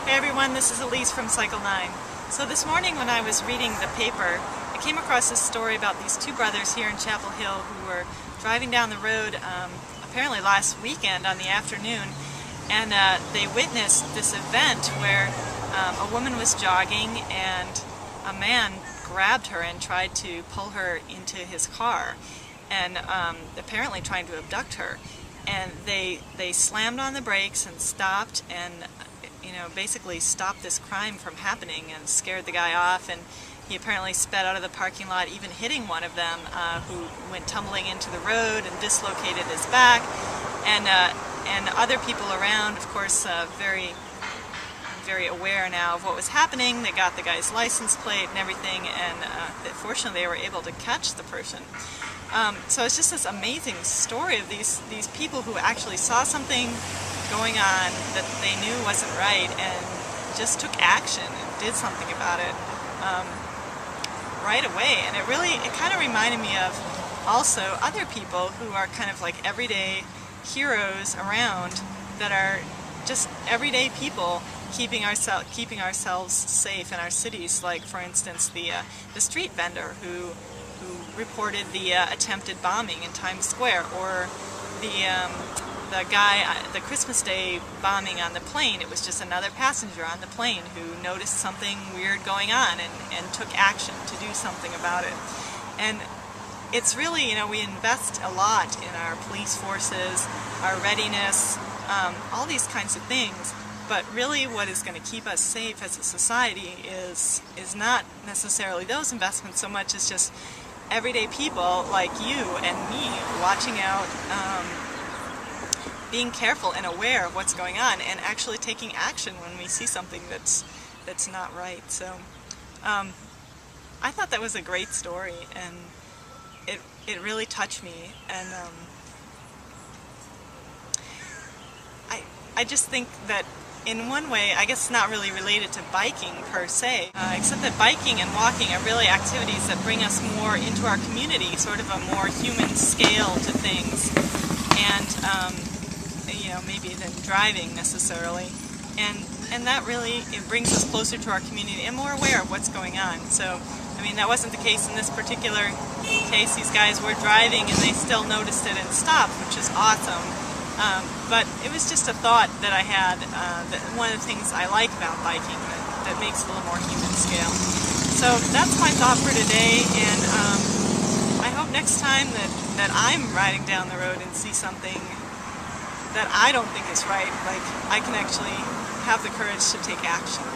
Hey everyone, this is Elise from Cycle 9. So this morning when I was reading the paper, I came across this story about these two brothers here in Chapel Hill who were driving down the road apparently last weekend on the afternoon, and they witnessed this event where a woman was jogging and a man grabbed her and tried to pull her into his car, and apparently trying to abduct her. And they slammed on the brakes and stopped and basically stopped this crime from happening and scared the guy off, and he apparently sped out of the parking lot, even hitting one of them who went tumbling into the road and dislocated his back, and other people around, of course, very aware now of what was happening. They got the guy's license plate and everything, and fortunately they were able to catch the person. So it's just this amazing story of these people who actually saw something going on that they knew wasn't right and just took action and did something about it right away. And it kind of reminded me of also other people who are kind of like everyday heroes around, that are just everyday people keeping ourselves safe in our cities. Like, for instance, the street vendor who reported the attempted bombing in Times Square, or the guy, the Christmas Day bombing on the plane. It was just another passenger on the plane who noticed something weird going on and took action to do something about it. And it's really, we invest a lot in our police forces, our readiness, all these kinds of things. But really what is going to keep us safe as a society is not necessarily those investments so much as just everyday people like you and me watching out, being careful and aware of what's going on, and actually taking action when we see something that's not right. So I thought that was a great story, and it really touched me. And I just think that in one way, I guess it's not really related to biking per se, except that biking and walking are really activities that bring us more into our community, sort of a more human scale to things, and maybe than driving necessarily. And that really, it brings us closer to our community and more aware of what's going on. So, I mean, that wasn't the case in this particular case. These guys were driving and they still noticed it and stopped, which is awesome. But it was just a thought that I had, that one of the things I like about biking that makes it a little more human scale. So that's my thought for today, and I hope next time that I'm riding down the road and see something that I don't think is right, like, I can actually have the courage to take action.